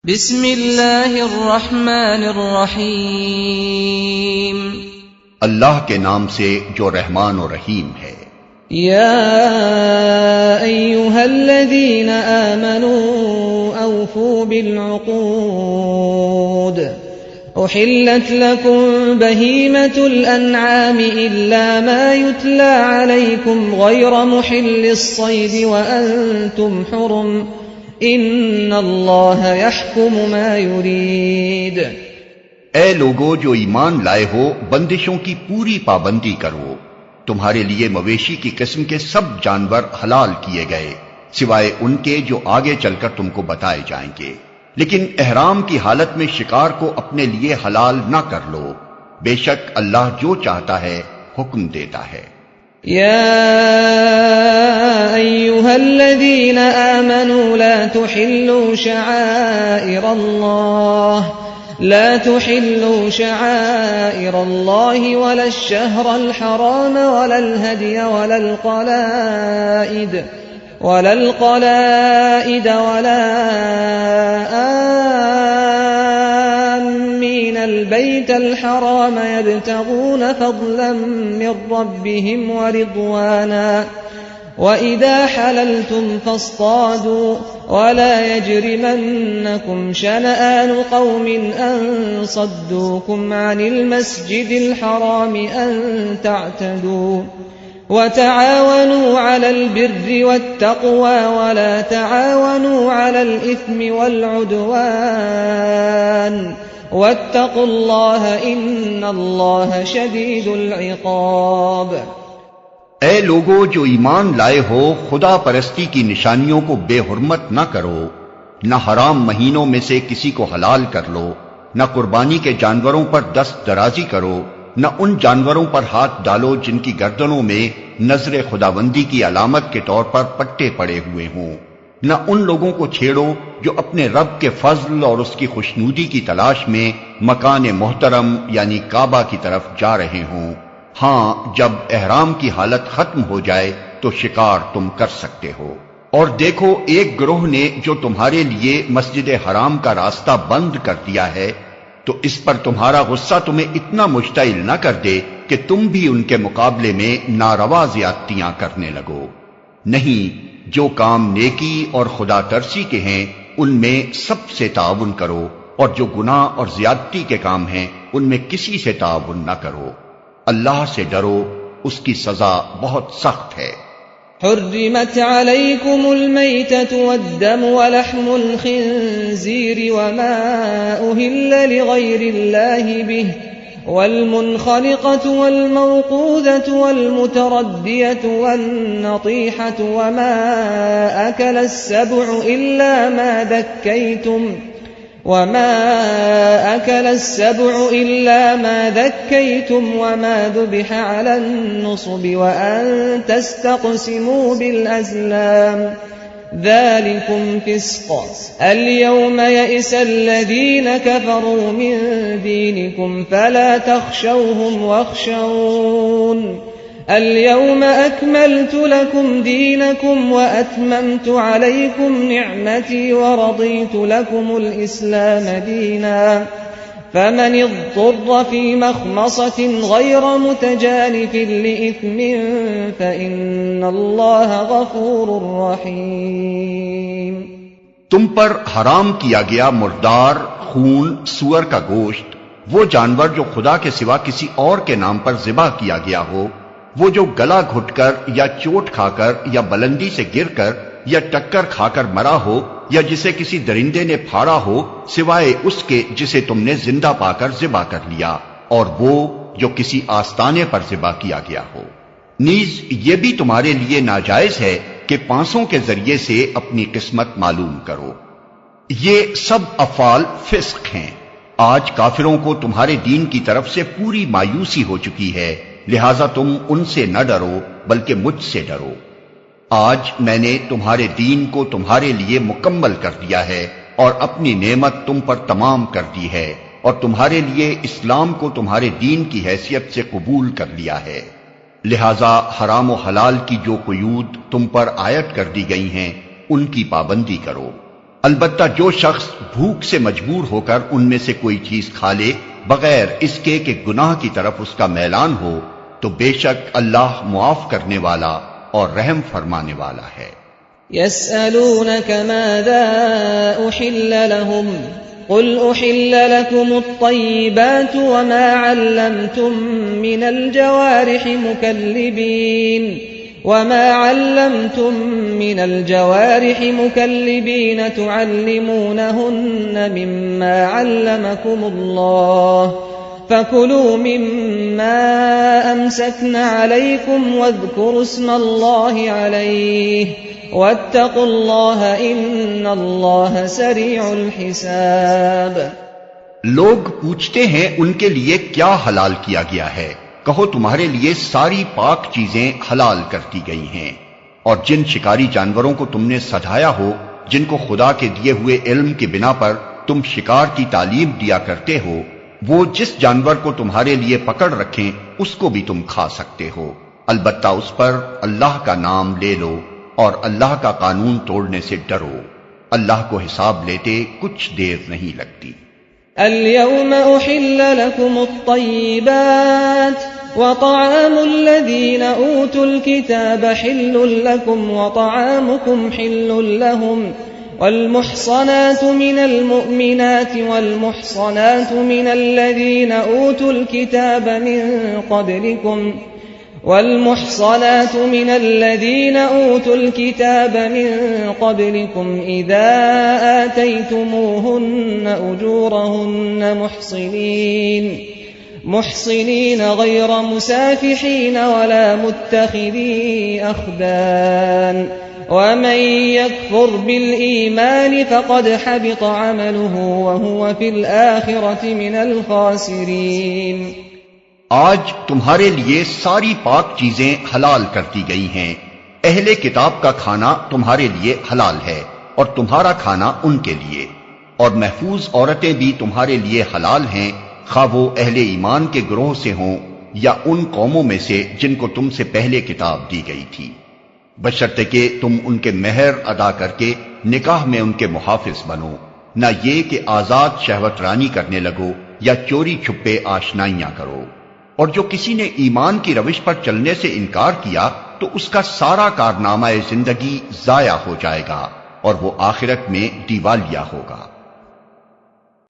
بسم اللہ الرحمن الرحیم، اللہ کے نام سے جو رحمان و رحیم ہے۔ یا ایھا الذین آمنوا اوفوا بالعقود احلت لکم بہیمۃ الانعام الا ما یتلی علیکم غیر محل الصید وانتم حرم ان اللہ یحکم ما یرید۔ اے لوگو جو ایمان لائے ہو، بندشوں کی پوری پابندی کرو۔ تمہارے لیے مویشی کی قسم کے سب جانور حلال کیے گئے سوائے ان کے جو آگے چل کر تم کو بتائے جائیں گے، لیکن احرام کی حالت میں شکار کو اپنے لیے حلال نہ کر لو، بے شک اللہ جو چاہتا ہے حکم دیتا ہے۔ یا ایھا الذین آمنوا لا تحلوا شعائر اللہ ولا الشہر الحرام ولا الہدی ولا القلائد ولا آمین البیت الحرام یبتغون فضلا من ربهم ورضوانا وَإِذَا حَلَلْتُمْ فَاصْطَادُوا وَلَا يَجْرِمَنَّكُمْ شَنَآنُ قَوْمٍ أَن صَدُّوكُمْ عَنِ الْمَسْجِدِ الْحَرَامِ أَن تَعْتَدُوا وَتَعَاوَنُوا عَلَى الْبِرِّ وَالتَّقْوَى وَلَا تَعَاوَنُوا عَلَى الْإِثْمِ وَالْعُدْوَانِ وَاتَّقُوا اللَّهَ إِنَّ اللَّهَ شَدِيدُ الْعِقَابِ۔ اے لوگو جو ایمان لائے ہو، خدا پرستی کی نشانیوں کو بے حرمت نہ کرو، نہ حرام مہینوں میں سے کسی کو حلال کر لو، نہ قربانی کے جانوروں پر دست درازی کرو، نہ ان جانوروں پر ہاتھ ڈالو جن کی گردنوں میں نظر خداوندی کی علامت کے طور پر پٹے پڑے ہوئے ہوں، نہ ان لوگوں کو چھیڑو جو اپنے رب کے فضل اور اس کی خوشنودی کی تلاش میں مکان محترم یعنی کعبہ کی طرف جا رہے ہوں۔ ہاں، جب احرام کی حالت ختم ہو جائے تو شکار تم کر سکتے ہو۔ اور دیکھو، ایک گروہ نے جو تمہارے لیے مسجد حرام کا راستہ بند کر دیا ہے، تو اس پر تمہارا غصہ تمہیں اتنا مشتعل نہ کر دے کہ تم بھی ان کے مقابلے میں ناروا زیادتیاں کرنے لگو۔ نہیں، جو کام نیکی اور خدا ترسی کے ہیں ان میں سب سے تعاون کرو، اور جو گناہ اور زیادتی کے کام ہیں ان میں کسی سے تعاون نہ کرو۔ اللہ سے ڈرو، اس کی سزا بہت سخت ہے۔ حرمت علیکم المیتۃ والدم ولحم الخنزیر وما أهل لغیر اللہ به والمنخنقۃ والموقوذۃ والمتردیۃ والنطیحۃ وما أكل السبع إلا ما ذكيتم وما ذبح على النصب وأن تستقسموا بالأزلام ذلكم فسق اليوم يئس الذين كفروا من دينكم فلا تخشوهم واخشون اليوم أكملت لكم دينكم وأتممت عليكم نعمتي ورضيت لكم الإسلام دينا فمن اضطر في مخمصة غير متجانف لإثم فإن الله غفور رحيم۔ تم پر حرام کیا گیا مردار، خون، سور کا گوشت، وہ جانور جو خدا کے سوا کسی اور کے نام پر ذبح کیا گیا ہو، وہ جو گلا گھٹ کر یا چوٹ کھا کر یا بلندی سے گر کر یا ٹکر کھا کر مرا ہو، یا جسے کسی درندے نے پھاڑا ہو سوائے اس کے جسے تم نے زندہ پا کر ذبح کر لیا، اور وہ جو کسی آستانے پر ذبح کیا گیا ہو۔ نیز یہ بھی تمہارے لیے ناجائز ہے کہ پانسوں کے ذریعے سے اپنی قسمت معلوم کرو۔ یہ سب افعال فسق ہیں۔ آج کافروں کو تمہارے دین کی طرف سے پوری مایوسی ہو چکی ہے، لہذا تم ان سے نہ ڈرو بلکہ مجھ سے ڈرو۔ آج میں نے تمہارے دین کو تمہارے لیے مکمل کر دیا ہے اور اپنی نعمت تم پر تمام کر دی ہے، اور تمہارے لیے اسلام کو تمہارے دین کی حیثیت سے قبول کر لیا ہے۔ لہذا حرام و حلال کی جو قیود تم پر عائد کر دی گئی ہیں ان کی پابندی کرو۔ البتہ جو شخص بھوک سے مجبور ہو کر ان میں سے کوئی چیز کھا لے بغیر اس کے کہ گناہ کی طرف اس کا میلان ہو تو بے شک اللہ معاف کرنے والا اور رحم فرمانے والا ہے۔ يسألونك ماذا أحل لهم قل أحل لكم الطيبات وما علمتم من الجوارح مكلبين تعلمونهن مما علمكم الله فكلوا مما أمسكن عليكم واذكروا اسم الله عليه واتقوا الله إن الله سريع الحساب۔ لوگ پوچھتے ہیں ان کے لیے کیا حلال کیا گیا ہے، کہو تمہارے لیے ساری پاک چیزیں حلال کر دی گئی ہیں، اور جن شکاری جانوروں کو تم نے سجایا ہو جن کو خدا کے دیے ہوئے علم کی بنا پر تم شکار کی تعلیم دیا کرتے ہو، وہ جس جانور کو تمہارے لیے پکڑ رکھیں اس کو بھی تم کھا سکتے ہو، البتہ اس پر اللہ کا نام لے لو اور اللہ کا قانون توڑنے سے ڈرو، اللہ کو حساب لیتے کچھ دیر نہیں لگتی۔ اليوم أحل لكم الطيبات وطعام الذين أوتوا الكتاب حل لكم وطعامكم حل لهم والمحصنات من المؤمنات والمحصنات من الذين أوتوا الكتاب من قبلكم إذا آتيتموهن أجورهن محصنين غير مسافحين ولا متخذي أخدان ومن يكفر بالإيمان فقد حبط عمله وهو في الآخرة من الخاسرين۔ آج تمہارے لیے ساری پاک چیزیں حلال کر دی گئی ہیں، اہل کتاب کا کھانا تمہارے لیے حلال ہے اور تمہارا کھانا ان کے لیے، اور محفوظ عورتیں بھی تمہارے لیے حلال ہیں، خواہ وہ اہل ایمان کے گروہ سے ہوں یا ان قوموں میں سے جن کو تم سے پہلے کتاب دی گئی تھی، بشرطے کہ تم ان کے مہر ادا کر کے نکاح میں ان کے محافظ بنو، نہ یہ کہ آزاد شہوت رانی کرنے لگو یا چوری چھپے آشنائیاں کرو۔ اور جو کسی نے ایمان کی روش پر چلنے سے انکار کیا تو اس کا سارا کارنامہ زندگی ضائع ہو جائے گا اور وہ آخرت میں دیوالیہ ہوگا۔